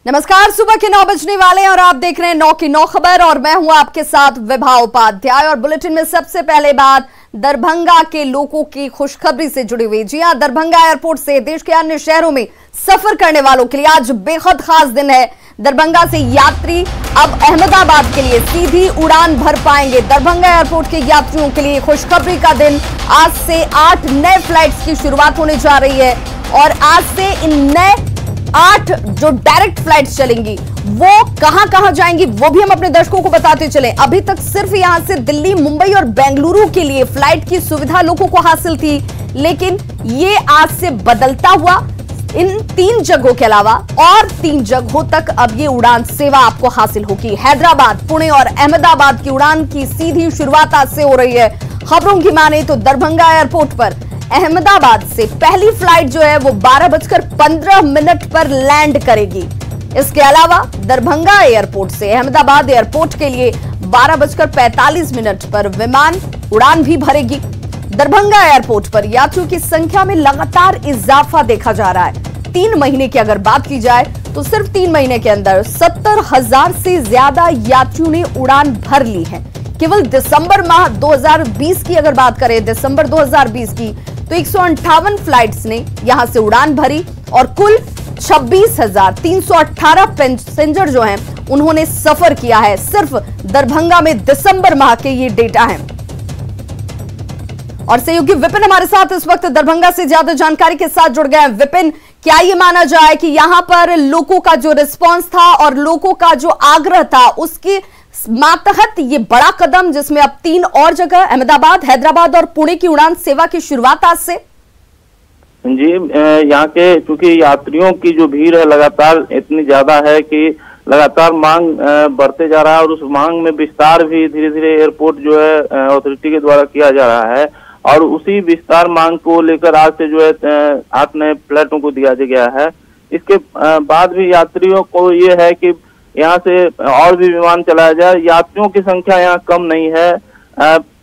नमस्कार, सुबह के 9 बजने वाले हैं और आप देख रहे हैं 9 की 9 खबर और मैं हूं आपके साथ विभा उपाध्याय। और बुलेटिन में सबसे पहले बात दरभंगा के लोगों की खुशखबरी से जुड़ी हुई। जी हां, दरभंगा एयरपोर्ट से देश के अन्य शहरों में सफर करने वालों के लिए आज बेहद खास दिन है। दरभंगा से यात्री अब अहमदाबाद के लिए सीधी उड़ान भर पाएंगे। दरभंगा एयरपोर्ट के यात्रियों के लिए खुशखबरी का दिन। आज से 8 नए फ्लाइट्स की शुरुआत होने जा रही है और आज से इन नए 8 जो डायरेक्ट फ्लाइट्स चलेंगी वो कहां जाएंगी वो भी हम अपने दर्शकों को बताते चलें। अभी तक सिर्फ यहां से दिल्ली, मुंबई और बेंगलुरु के लिए फ्लाइट की सुविधा लोगों को हासिल थी, लेकिन ये आज से बदलता हुआ इन 3 जगहों के अलावा और 3 जगहों तक अब ये उड़ान सेवा आपको हासिल होगी। हैदराबाद, पुणे और अहमदाबाद की उड़ान की सीधी शुरुआत आज से हो रही है। खबरों की माने तो दरभंगा एयरपोर्ट पर अहमदाबाद से पहली फ्लाइट जो है वो 12:15 पर लैंड करेगी। इसके अलावा दरभंगा एयरपोर्ट से अहमदाबाद एयरपोर्ट के लिए 12:45 पर विमान उड़ान भी भरेगी। दरभंगा एयरपोर्ट पर यात्रियों की संख्या में लगातार इजाफा देखा जा रहा है। 3 महीने की अगर बात की जाए तो सिर्फ 3 महीने के अंदर 70,000 से ज्यादा यात्रियों ने उड़ान भर ली है। केवल दिसंबर माह 2020 की अगर बात करें, दिसंबर 2020 की, तो 158 फ्लाइट्स ने यहां से उड़ान भरी और कुल 26,318 पैसेंजर जो हैं उन्होंने सफर किया है। सिर्फ दरभंगा में दिसंबर माह के ये डेटा हैं। और सहयोगी विपिन हमारे साथ इस वक्त दरभंगा से ज्यादा जानकारी के साथ जुड़ गए हैं। विपिन, क्या ये माना जाए कि यहां पर लोगों का जो रिस्पांस था और लोगों का जो आग्रह था उसके मातहत ये बड़ा कदम, जिसमें अब 3 और जगह अहमदाबाद, हैदराबाद और पुणे की उड़ान सेवा की शुरुआत आज से? जी, यहाँ के चूंकि यात्रियों की जो भीड़ है लगातार इतनी ज्यादा है कि लगातार मांग बढ़ते जा रहा है और उस मांग में विस्तार भी धीरे धीरे एयरपोर्ट जो है अथॉरिटी के द्वारा किया जा रहा है। और उसी विस्तार मांग को लेकर आज से जो है 8 नए फ्लाइटों को दिया गया है। इसके बाद भी यात्रियों को ये है कि यहाँ से और भी विमान चलाया जाए। यात्रियों की संख्या यहाँ कम नहीं है।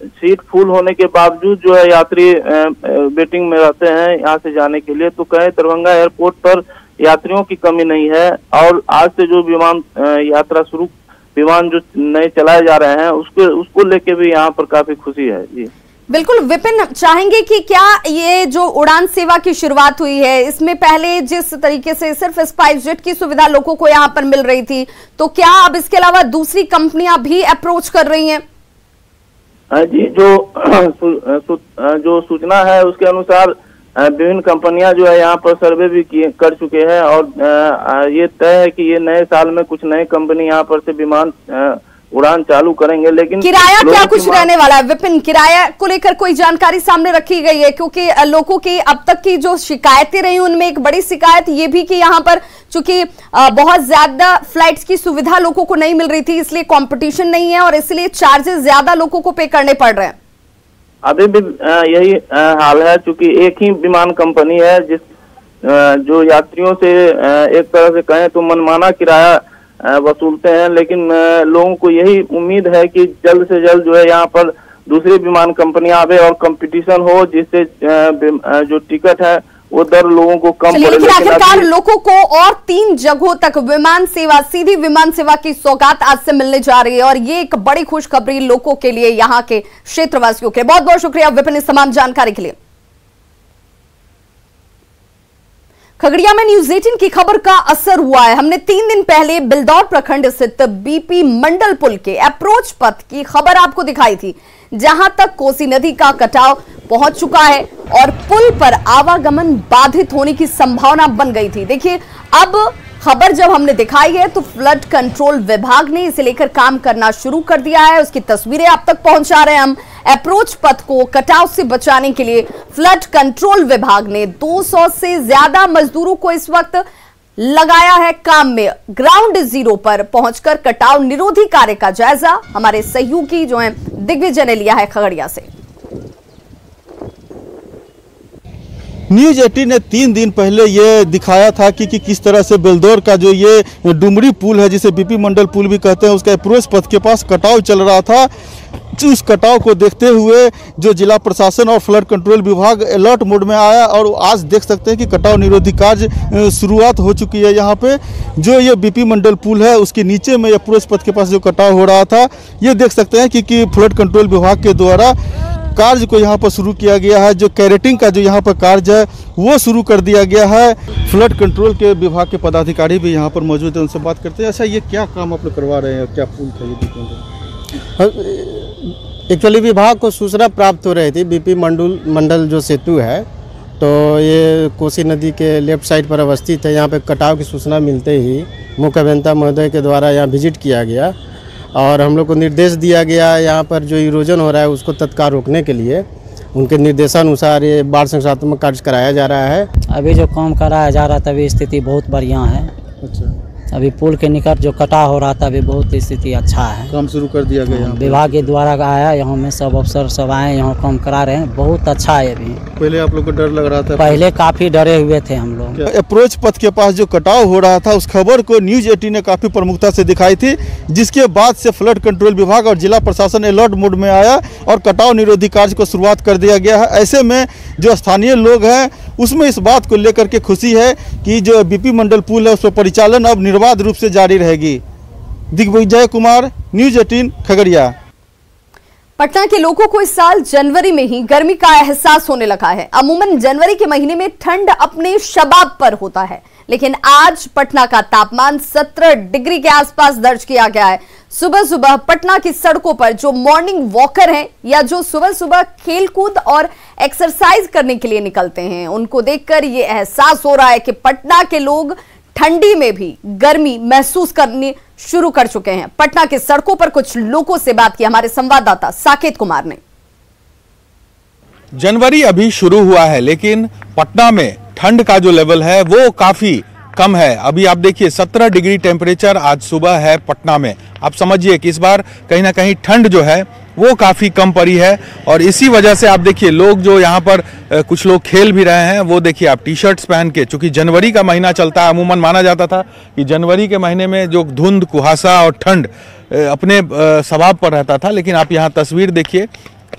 सीट फुल होने के बावजूद जो है यात्री वेटिंग में रहते हैं यहाँ से जाने के लिए। तो कहें दरभंगा एयरपोर्ट पर यात्रियों की कमी नहीं है। और आज से जो विमान विमान जो नए चलाए जा रहे हैं उसको लेके भी यहाँ पर काफी खुशी है। जी बिल्कुल विपिन, चाहेंगे कि क्या ये जो उड़ान सेवा की शुरुआत हुई है इसमें पहले जिस तरीके से सिर्फ स्पाइसजेट की सुविधा लोगों को यहाँ पर मिल रही थी, तो क्या अब इसके अलावा दूसरी कंपनियां भी अप्रोच कर रही हैं? जी, जो सूचना है उसके अनुसार विभिन्न कंपनियां जो है यहाँ पर सर्वे भी कर चुके हैं और ये तय है कि ये नए साल में कुछ नए कंपनी यहाँ पर से विमान उड़ान चालू करेंगे। लेकिन किराया क्या कुछ रहने वाला है विपिन? किराया को लेकर कोई जानकारी सामने रखी गई है? क्योंकि लोगों की अब तक की जो शिकायतें रही उनमें एक बड़ी शिकायत ये भी कि यहाँ पर चूंकि बहुत ज्यादा फ्लाइट्स की सुविधा लोगों को नहीं मिल रही थी, इसलिए कंपटीशन नहीं है और इसलिए चार्जेस ज्यादा लोगों को पे करने पड़ रहे हैं। अभी भी यही हाल है, चूंकि एक ही विमान कंपनी है जो यात्रियों से एक तरह से कहें तो मनमाना किराया वसूलते हैं। लेकिन लोगों को यही उम्मीद है कि जल्द से जल्द जो है यहाँ पर दूसरी विमान कंपनियां आवे और कंपटीशन हो, जिससे जो टिकट है वो दर लोगों को कम पड़े। लेकिन आखिरकार लोगों को और 3 जगहों तक विमान सेवा, सीधी विमान सेवा की सौगात आज से मिलने जा रही है और ये एक बड़ी खुशखबरी लोगों के लिए, यहाँ के क्षेत्रवासियों के लिए। बहुत बहुत शुक्रिया विपिन इस तमाम जानकारी के लिए। खगड़िया में न्यूज 18 की खबर का असर हुआ है। हमने 3 दिन पहले बिलदौर प्रखंड स्थित बीपी मंडल पुल के अप्रोच पथ की खबर आपको दिखाई थी, जहां तक कोसी नदी का कटाव पहुंच चुका है और पुल पर आवागमन बाधित होने की संभावना बन गई थी। देखिए, अब खबर जब हमने दिखाई है तो फ्लड कंट्रोल विभाग ने इसे लेकर काम करना शुरू कर दिया है। उसकी तस्वीरें आप तक पहुंचा रहे हैं हम। अप्रोच पथ को कटाव से बचाने के लिए फ्लड कंट्रोल विभाग ने 200 से ज्यादा मजदूरों को इस वक्त लगाया है काम में। ग्राउंड जीरो पर पहुंचकर कटाव निरोधी कार्य का जायजा हमारे सहयोगी जो हैं दिग्विजय ने लिया है खगड़िया से। न्यूज़ 18 ने 3 दिन पहले ये दिखाया था कि किस तरह से बेलदौर का जो ये डुमरी पुल है, जिसे बीपी मंडल पुल भी कहते हैं, उसका अप्रोच पथ के पास कटाव चल रहा था। उस कटाव को देखते हुए जो जिला प्रशासन और फ्लड कंट्रोल विभाग अलर्ट मोड में आया और आज देख सकते हैं कि कटाव निरोधी कार्य शुरुआत हो चुकी है। यहाँ पे जो ये बीपी मंडल पुल है उसके नीचे में अप्रोच पथ के पास जो कटाव हो रहा था, ये देख सकते हैं कि फ्लड कंट्रोल विभाग के द्वारा कार्य को यहाँ पर शुरू किया गया है। जो कैरेटिंग का जो यहाँ पर कार्य है वो शुरू कर दिया गया है। फ्लड कंट्रोल के विभाग के पदाधिकारी भी यहाँ पर मौजूद है, उनसे बात करते हैं। अच्छा, ये क्या काम आप लोग करवा रहे हैं, क्या पुल था ये? एक्चुअली विभाग को सूचना प्राप्त हो रही थी, बीपी मंडल जो सेतु है, तो ये कोसी नदी के लेफ्ट साइड पर अवस्थित है। यहाँ पे कटाव की सूचना मिलते ही मुख्य अभियंता महोदय के द्वारा यहाँ विजिट किया गया और हम लोग को निर्देश दिया गया यहाँ पर जो इरोजन हो रहा है उसको तत्काल रोकने के लिए उनके निर्देशानुसार ये बाढ़ संरक्षणात्मक कार्य कराया जा रहा है। अभी जो काम कराया जा रहा था अभी स्थिति बहुत बढ़िया है। अच्छा, अभी पुल के निकट जो कटाव हो रहा था अभी बहुत स्थिति अच्छा है। काम शुरू कर दिया गया। विभाग के द्वारा आया, यहाँ में सब अफसर सब आए, यहाँ काम करा रहे हैं, बहुत अच्छा है। अभी पहले आप लोग को डर लग रहा था? पहले काफ़ी डरे हुए थे हम लोग। अप्रोच पथ के पास जो कटाव हो रहा था उस खबर को न्यूज़ 18 ने काफ़ी प्रमुखता से दिखाई थी, जिसके बाद से फ्लड कंट्रोल विभाग और जिला प्रशासन अलर्ट मोड में आया और कटाव निरोधी कार्य को शुरुआत कर दिया गया है। ऐसे में जो स्थानीय लोग हैं उसमें इस बात को लेकर के खुशी है कि जो बीपी मंडल पुल है उसका परिचालन अब निर्बाध रूप से जारी रहेगी। दिग्विजय कुमार, न्यूज़ 18 खगड़िया। पटना के लोगों को इस साल जनवरी में ही गर्मी का एहसास होने लगा है। अमूमन जनवरी के महीने में ठंड अपने शबाब पर होता है, लेकिन आज पटना का तापमान 17 डिग्री के आसपास दर्ज किया गया है। सुबह सुबह पटना की सड़कों पर जो मॉर्निंग वॉकर हैं या जो सुबह सुबह खेलकूद और एक्सरसाइज करने के लिए निकलते हैं, उनको देखकर यह एहसास हो रहा है कि पटना के लोग ठंडी में भी गर्मी महसूस करनी शुरू कर चुके हैं। पटना के सड़कों पर कुछ लोगों से बात की हमारे संवाददाता साकेत कुमार ने। जनवरी अभी शुरू हुआ है, लेकिन पटना में ठंड का जो लेवल है वो काफी कम है। अभी आप देखिए 17 डिग्री टेम्परेचर आज सुबह है पटना में। आप समझिए कि इस बार कहीं ना कहीं ठंड जो है वो काफ़ी कम पड़ी है और इसी वजह से आप देखिए लोग जो यहाँ पर कुछ लोग खेल भी रहे हैं, वो देखिए आप टी शर्ट्स पहन के, चूंकि जनवरी का महीना चलता है, अमूमन माना जाता था कि जनवरी के महीने में जो धुंध, कुहासा और ठंड अपने स्वभाव पर रहता था, लेकिन आप यहाँ तस्वीर देखिए,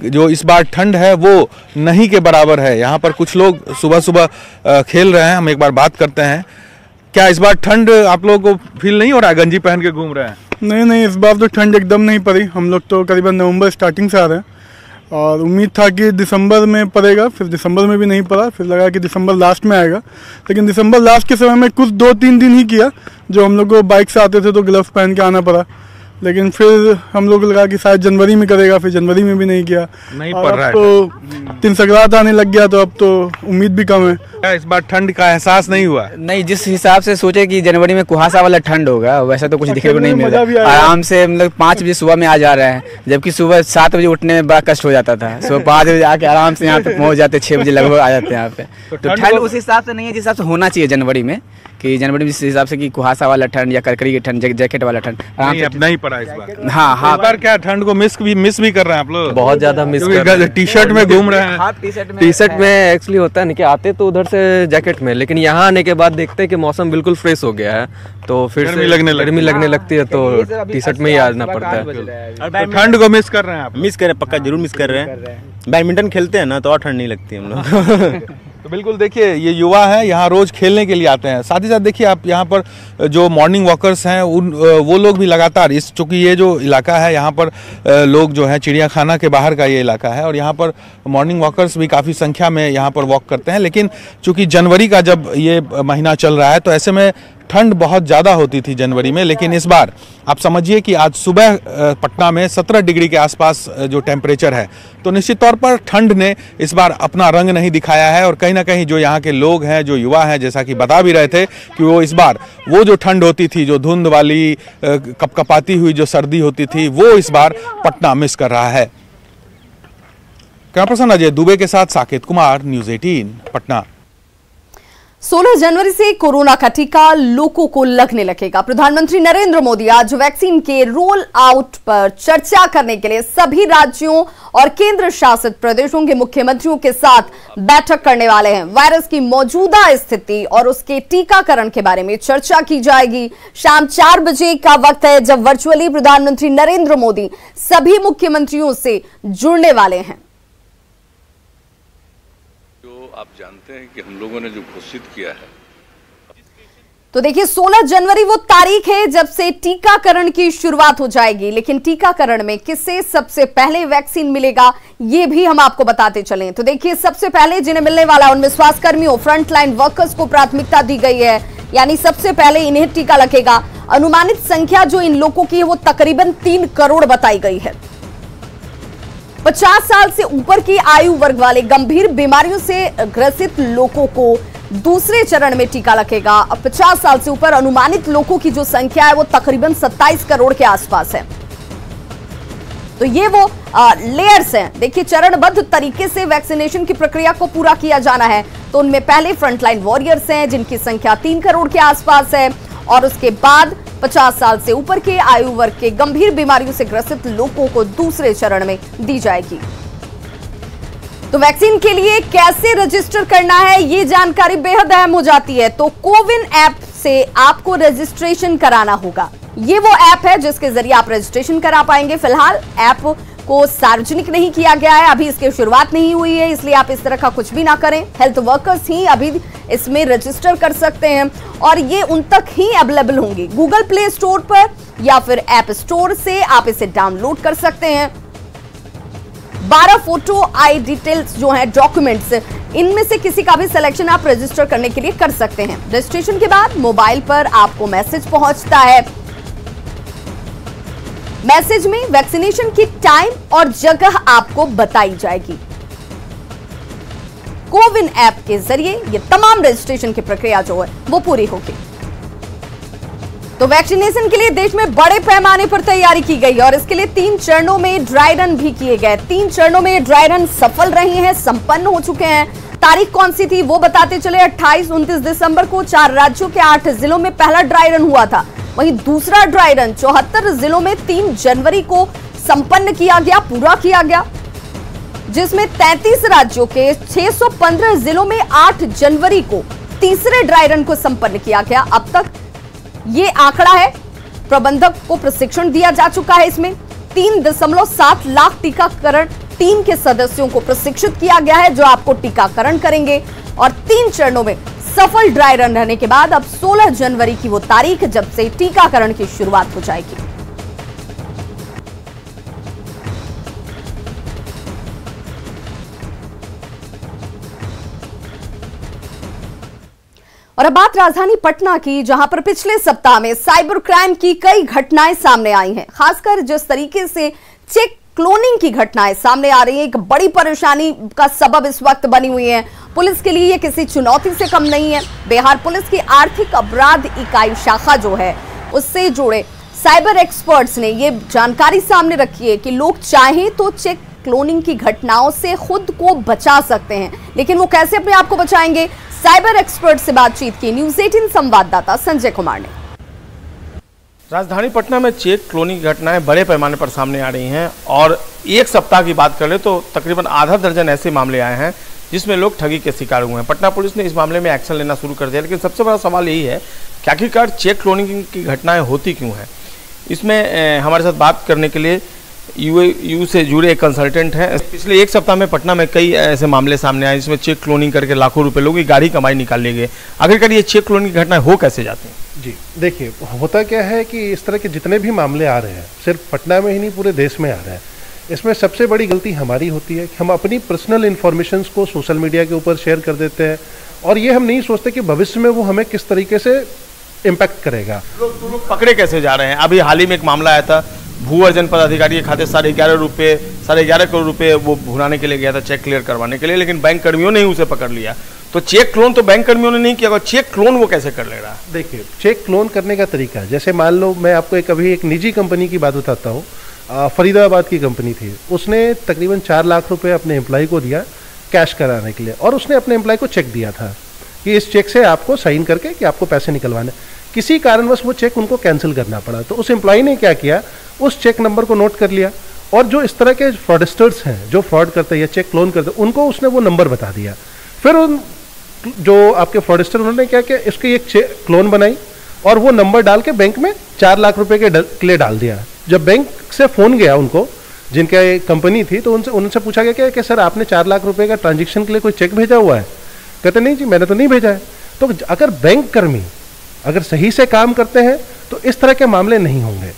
जो इस बार ठंड है वो नहीं के बराबर है। यहाँ पर कुछ लोग सुबह सुबह खेल रहे हैं, हम एक बार बात करते हैं। क्या इस बार ठंड आप लोगों को फील नहीं हो रहा है? गंजी पहन के घूम रहे हैं। नहीं, इस बार तो ठंड एकदम नहीं पड़ी। हम लोग तो करीबन नवंबर स्टार्टिंग से आ रहे हैं और उम्मीद था कि दिसंबर में पड़ेगा, फिर दिसंबर में भी नहीं पड़ा, फिर लगा कि दिसंबर लास्ट में आएगा, लेकिन दिसंबर लास्ट के समय में कुछ 2-3 दिन ही किया। जो हम लोग को बाइक से आते थे तो ग्लव्स पहन के आना पड़ा, लेकिन फिर हम लोग लगा कि शायद जनवरी में करेगा, फिर जनवरी में भी नहीं किया, नहीं पड़ रहा है। तो 3 संक्रांत आने लग गया तो अब तो उम्मीद भी कम है। इस बार ठंड का एहसास नहीं हुआ? नहीं, जिस हिसाब से सोचे कि जनवरी में कुहासा वाला ठंड होगा वैसा तो कुछ दिखने को नहीं मिल रहा। आराम से मतलब 5 बजे सुबह में आ जा रहे हैं, जबकि सुबह 7 बजे उठने में बड़ा कष्ट हो जाता था। सुबह 5 बजे आके आराम से यहाँ पे पहुँच जाते, 6 बजे लगभग आ जाते हैं यहाँ पे। तो ठंड उस हिसाब से नहीं है जिस हिसाब से होना चाहिए जनवरी में, कि जनवरी में जिस हिसाब से कि कुहासा वाला ठंड या करकरी की ठंड, जैकेट वाला ठंड नहीं पड़ा इस बार। हाँ, इस बार क्या ठंड को मिस भी कर रहे हैं आप लोग? बहुत ज्यादा मिस कर रहे हैं। टी शर्ट में घूम रहे हैं। टी शर्ट में एक्चुअली होता है ना कि आते तो उधर से जैकेट में, लेकिन यहाँ आने के बाद देखते हैं कि मौसम बिल्कुल फ्रेश हो गया है, तो फिर गर्मी लगने लगती है, तो टी शर्ट में ही आना पड़ता है। ठंड को मिस कर रहे हैं आप? मिस कर रहे हैं, पक्का जरूर मिस कर रहे हैं। बैडमिंटन खेलते हैं ना तो और ठंड नहीं लगती हम लोग। तो बिल्कुल देखिए, ये युवा हैं, यहाँ रोज खेलने के लिए आते हैं। साथ ही साथ देखिए आप यहाँ पर जो मॉर्निंग वॉकर्स हैं वो लोग भी लगातार चूँकि ये जो इलाका है यहाँ पर लोग जो है चिड़ियाखाना के बाहर का ये इलाका है और यहाँ पर मॉर्निंग वॉकर्स भी काफ़ी संख्या में यहाँ पर वॉक करते हैं। लेकिन चूँकि जनवरी का जब ये महीना चल रहा है तो ऐसे में ठंड बहुत ज़्यादा होती थी जनवरी में, लेकिन इस बार आप समझिए कि आज सुबह पटना में 17 डिग्री के आसपास जो टेम्परेचर है, तो निश्चित तौर पर ठंड ने इस बार अपना रंग नहीं दिखाया है। और कहीं ना कहीं जो यहाँ के लोग हैं, जो युवा हैं, जैसा कि बता भी रहे थे कि वो इस बार वो जो ठंड होती थी, जो धुंध वाली कपकपाती हुई जो सर्दी होती थी, वो इस बार पटना मिस कर रहा है। कैमरा पर्सन अजय दुबे के साथ साकेत कुमार, न्यूज़ 18 पटना। 16 जनवरी से कोरोना का टीका लोगों को लगने लगेगा। प्रधानमंत्री नरेंद्र मोदी आज वैक्सीन के रोल आउट पर चर्चा करने के लिए सभी राज्यों और केंद्र शासित प्रदेशों के मुख्यमंत्रियों के साथ बैठक करने वाले हैं। वायरस की मौजूदा स्थिति और उसके टीकाकरण के बारे में चर्चा की जाएगी। शाम 4 बजे का वक्त है जब वर्चुअली प्रधानमंत्री नरेंद्र मोदी सभी मुख्यमंत्रियों से जुड़ने वाले हैं। आप जानते हैं कि हम लोगों ने जो घोषित किया है, तो देखिए 16 जनवरी वो तारीख है जब से टीकाकरण की शुरुआत हो जाएगी। लेकिन टीकाकरण में किसे सबसे पहले वैक्सीन मिलेगा ये भी हम आपको बताते चलें। तो देखिए सबसे पहले जिन्हें मिलने वाला उनमें स्वास्थ्यकर्मियों, फ्रंटलाइन वर्कर्स को प्राथमिकता दी गई है, यानी सबसे पहले इन्हें टीका लगेगा। अनुमानित संख्या जो इन लोगों की है वो तकरीबन 3 करोड़ बताई गई है। 50 साल से ऊपर की आयु वर्ग वाले गंभीर बीमारियों से ग्रसित लोगों को दूसरे चरण में टीका लगेगा। अब 50 साल से ऊपर अनुमानित लोगों की जो संख्या है वो तकरीबन 27 करोड़ के आसपास है। तो ये वो लेयर्स हैं। देखिए चरणबद्ध तरीके से वैक्सीनेशन की प्रक्रिया को पूरा किया जाना है। तो उनमें पहले फ्रंटलाइन वॉरियर्स हैं जिनकी संख्या 3 करोड़ के आसपास है, और उसके बाद 50 साल से ऊपर के आयु वर्ग के गंभीर बीमारियों से ग्रसित लोगों को दूसरे चरण में दी जाएगी। तो वैक्सीन के लिए कैसे रजिस्टर करना है ये जानकारी बेहद अहम हो जाती है। तो कोविन ऐप से आपको रजिस्ट्रेशन कराना होगा। ये वो ऐप है जिसके जरिए आप रजिस्ट्रेशन करा पाएंगे। फिलहाल ऐप को सार्वजनिक नहीं किया गया है, अभी इसकी शुरुआत नहीं हुई है, इसलिए आप इस तरह का कुछ भी ना करें। हेल्थ वर्कर्स ही अभी इसमें रजिस्टर कर सकते हैं और ये उन तक ही अवेलेबल होंगी। गूगल प्ले स्टोर पर या फिर ऐप स्टोर से आप इसे डाउनलोड कर सकते हैं। 12 फोटो आई डिटेल्स जो है डॉक्यूमेंट्स, इनमें से किसी का भी सिलेक्शन आप रजिस्टर करने के लिए कर सकते हैं। रजिस्ट्रेशन के बाद मोबाइल पर आपको मैसेज पहुंचता है। मैसेज में वैक्सीनेशन की टाइम और जगह आपको बताई जाएगी। कोविन ऐप के जरिए ये तमाम रजिस्ट्रेशन की प्रक्रिया जो है वो पूरी होगी। तो वैक्सीनेशन के लिए देश में बड़े पैमाने पर तैयारी की गई और इसके लिए 3 चरणों में ड्राई रन भी किए गए। 3 चरणों में ड्राई रन सफल रहे हैं, संपन्न हो चुके हैं। तारीख कौन सी थी वो बताते चले। 28-29 दिसंबर को 4 राज्यों के 8 जिलों में पहला ड्राई रन हुआ था। वहीं दूसरा ड्राई रन 74 जिलों में 3 जनवरी को संपन्न किया गया, पूरा किया गया, जिसमें 33 राज्यों के 615 जिलों में 8 जनवरी को तीसरे ड्राई रन को संपन्न किया गया। अब तक ये आंकड़ा है, प्रबंधक को प्रशिक्षण दिया जा चुका है। इसमें 3.7 लाख टीकाकरण टीम के सदस्यों को प्रशिक्षित किया गया है जो आपको टीकाकरण करेंगे। और 3 चरणों में सफल ड्राई रन रहने के बाद अब 16 जनवरी की वो तारीख जब से टीकाकरण की शुरुआत हो जाएगी। और अब बात राजधानी पटना की, जहां पर पिछले सप्ताह में साइबर क्राइम की कई घटनाएं सामने आई हैं। खासकर जिस तरीके से चेक क्लोनिंग की घटनाएं सामने आ रही है, एक बड़ी परेशानी का सबब इस वक्त बनी हुई है। पुलिस के लिए ये किसी चुनौती से कम नहीं है। बिहार पुलिस की आर्थिक अपराध इकाई शाखा जो है उससे जुड़े साइबर एक्सपर्ट्स ने ये जानकारी सामने रखी है कि लोग चाहें तो चेक क्लोनिंग की घटनाओं से खुद को बचा सकते हैं, लेकिन वो कैसे अपने आप को बचाएंगे। साइबर एक्सपर्ट से बातचीत की न्यूज़ 18 संवाददाता संजय कुमार ने। राजधानी पटना में चेक क्लोनिंग की घटनाएं बड़े पैमाने पर सामने आ रही हैं और एक सप्ताह की बात करें तो तकरीबन आधा दर्जन ऐसे मामले आए हैं जिसमें लोग ठगी के शिकार हुए हैं। पटना पुलिस ने इस मामले में एक्शन लेना शुरू कर दिया, लेकिन सबसे बड़ा सवाल यही है कि आखिरकार चेक क्लोनिंग की घटनाएं होती क्यों हैं। इसमें हमारे साथ बात करने के लिए यू से जुड़े एक कंसल्टेंट हैं। पिछले एक सप्ताह में पटना में कई ऐसे मामले सामने आए जिसमें चेक क्लोनिंग करके लाखों रुपए लोगों की गाढ़ी कमाई निकाल लिए गए। आखिरकार ये चेक क्लोनिंग की घटनाएं हो कैसे जाती हैं? जी देखिए, होता क्या है कि इस तरह के जितने भी मामले आ रहे हैं सिर्फ पटना में ही नहीं पूरे देश में आ रहे हैं। इसमें सबसे बड़ी गलती हमारी होती है कि हम अपनी पर्सनल इन्फॉर्मेशंस को सोशल मीडिया के ऊपर शेयर कर देते हैं और ये हम नहीं सोचते कि भविष्य में वो हमें किस तरीके से इम्पैक्ट करेगा। लोग पकड़े कैसे जा रहे हैं? अभी हाल ही में एक मामला आया था, भू अर्जन पदाधिकारी के खाते 11.5 करोड़ रुपए वो भुनाने के लिए गया था चेक क्लियर करवाने के लिए, लेकिन बैंक कर्मियों ने ही उसे पकड़ लिया। तो चेक क्लोन तो बैंक कर्मियों ने नहीं किया, चेक क्लोन वो कैसे कर ले रहा है? देखिए, चेक क्लोन करने का तरीका, जैसे मान लो मैं आपको एक निजी कंपनी की बात बताता हूँ। फरीदाबाद की कंपनी थी, उसने तकरीबन 4 लाख रुपए अपने एम्प्लॉय को दिया कैश कराने के लिए और उसने अपने एम्प्लॉय को चेक दिया था। कि इस चेक से आपको साइन करके कि आपको पैसे निकलवाने। किसी कारणवश वो चेक उनको कैंसिल करना पड़ा, तो उस एम्प्लॉय ने क्या किया, उस चेक नंबर को नोट कर लिया और जो इस तरह के फ्रॉडस्टर्स हैं जो फ्रॉड करते हैं या चेक क्लोन करते हैं उनको उसने वो नंबर बता दिया। फिर उन जो आपके फ्रॉडस्टर उन्होंने क्या किया, इसकी एक चेक क्लोन बनाई और वो नंबर डाल के बैंक में 4 लाख रुपए के लिए डाल दिया। जब बैंक से फोन गया उनको, जिनका कंपनी थी, तो उनसे पूछा गया कि सर आपने 4 लाख रुपए का ट्रांजेक्शन के लिए कोई चेक भेजा हुआ है? कहते नहीं जी मैंने तो नहीं भेजा है। तो अगर बैंक कर्मी अगर सही से काम करते हैं तो इस तरह के मामले नहीं होंगे,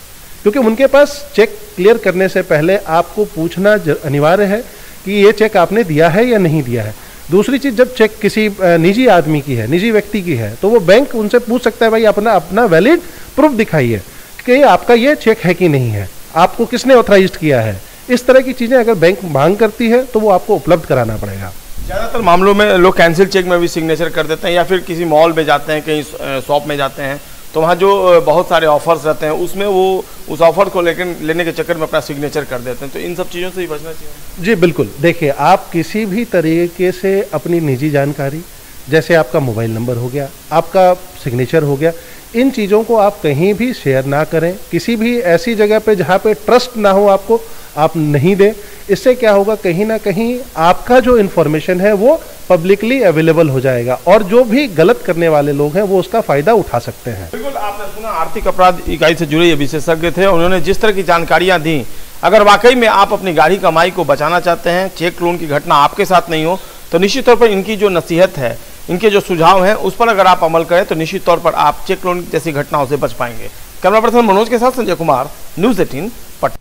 क्योंकि उनके पास चेक क्लियर करने से पहले आपको पूछना अनिवार्य है कि ये चेक आपने दिया है या नहीं दिया है। दूसरी चीज, जब चेक किसी निजी आदमी की है, निजी व्यक्ति की है, तो वो बैंक उनसे पूछ सकता है भाई अपना वैलिड प्रूफ दिखाइए कि आपका ये चेक है कि नहीं है, आपको किसने ऑथराइज्ड किया है। इस तरह की चीजें अगर बैंक मांग करती है तो वो आपको उपलब्ध कराना पड़ेगा। ज़्यादातर मामलों में लोग कैंसिल चेक में भी सिग्नेचर कर देते हैं, या फिर किसी मॉल में जाते हैं, कहीं शॉप में जाते हैं, तो वहाँ जो बहुत सारे ऑफर्स रहते हैं उसमें वो उस ऑफर को लेने के चक्कर में अपना सिग्नेचर कर देते हैं। तो इन सब चीज़ों से ही बचना चाहिए। जी बिल्कुल, देखिए आप किसी भी तरीके से अपनी निजी जानकारी, जैसे आपका मोबाइल नंबर हो गया, आपका सिग्नेचर हो गया, इन चीज़ों को आप कहीं भी शेयर ना करें। किसी भी ऐसी जगह पे जहाँ पे ट्रस्ट ना हो आपको, आप नहीं दें। इससे क्या होगा, कहीं ना कहीं आपका जो इन्फॉर्मेशन है वो पब्लिकली अवेलेबल हो जाएगा और जो भी गलत करने वाले लोग हैं वो उसका फायदा उठा सकते हैं। बिल्कुल, आपने सुना आर्थिक अपराध इकाई से जुड़े ये विशेषज्ञ थे। उन्होंने जिस तरह की जानकारियां दी, अगर वाकई में आप अपनी गाढ़ी कमाई को बचाना चाहते हैं, चेक क्लोन की घटना आपके साथ नहीं हो, तो निश्चित तौर पर इनकी जो नसीहत है, इनके जो सुझाव हैं, उस पर अगर आप अमल करें तो निश्चित तौर पर आप चेक क्लोन जैसी घटनाओं से बच पाएंगे। कैमरा पर्सन मनोज के साथ संजय कुमार, न्यूज़ 18 पटना।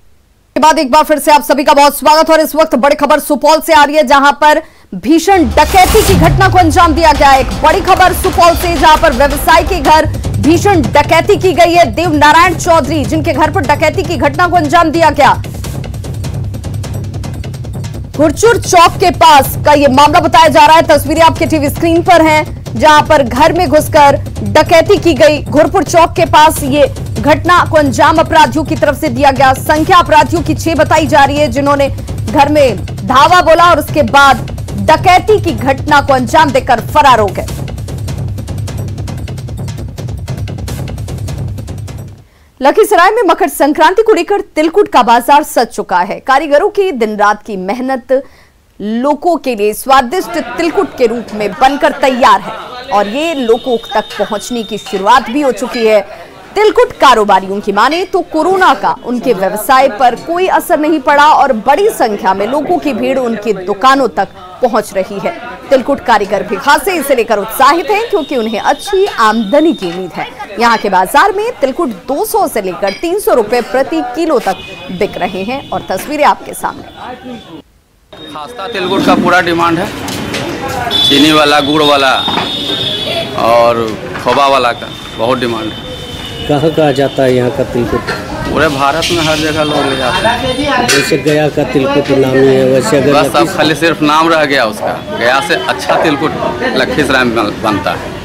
के बाद एक बार फिर से आप सभी का बहुत स्वागत। और इस वक्त बड़ी खबर सुपौल से आ रही है, जहां पर भीषण डकैती की घटना को अंजाम दिया गया। एक बड़ी खबर सुपौल से, जहां पर व्यवसायी के घर भीषण डकैती की गई है। देव नारायण चौधरी, जिनके घर पर डकैती की घटना को अंजाम दिया गया, गुरचुर चौक के पास का ये मामला बताया जा रहा है। तस्वीरें आपके टीवी स्क्रीन पर हैं, जहां पर घर में घुसकर डकैती की गई। घुरपुर चौक के पास ये घटना को अंजाम अपराधियों की तरफ से दिया गया। संख्या अपराधियों की 6 बताई जा रही है, जिन्होंने घर में धावा बोला और उसके बाद डकैती की घटना को अंजाम देकर फरार हो गए। लखीसराय में मकर संक्रांति को लेकर तिलकुट का बाजार सज चुका है। कारीगरों की दिन रात की मेहनत लोगों के लिए स्वादिष्ट तिलकुट के रूप में बनकर तैयार है और ये लोगों तक पहुंचने की शुरुआत भी हो चुकी है। तिलकुट कारोबारियों की माने तो कोरोना का उनके व्यवसाय पर कोई असर नहीं पड़ा और बड़ी संख्या में लोगों की भीड़ उनकी दुकानों तक पहुंच रही है। तिलकुट कारीगर भी खासे इसे लेकर उत्साहित हैं, क्योंकि उन्हें अच्छी आमदनी की उम्मीद है। यहाँ के बाजार में तिलकुट 200 से लेकर 300 रुपए प्रति किलो तक बिक रहे हैं और तस्वीरें आपके सामने। खास्ता तिलकुट का पूरा डिमांड है, चीनी वाला, गुड़ वाला और खोबा वाला का बहुत डिमांड है। कहाँ कहाँ जाता है यहाँ का तिलकुट? पूरे भारत में हर जगह लोग ले जाते हैं। जैसे गया का तिलकुट नामी है, वैसे अगर बस अब खाली सिर्फ नाम रह गया उसका। गया से अच्छा तिलकुट लखीसराय में बनता है।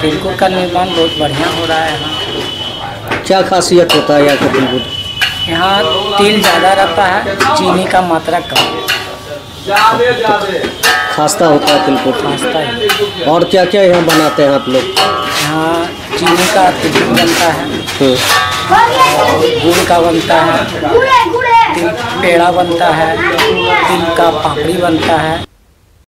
तिलकुट का निर्माण बहुत बढ़िया हो रहा है यहाँ। क्या खासियत होता है यहाँ का तिलकुट? यहाँ तिल ज़्यादा रहता है, चीनी का मात्रा कम। खास्ता होता है तिलकुट? खास्ता है। और क्या क्या यहाँ बनाते हैं आप लोग? यहाँ चीनी का तिलकुट बनता है, गुड़ का बनता है, तिल पेड़ा बनता है, तिल का पापड़ी बनता है।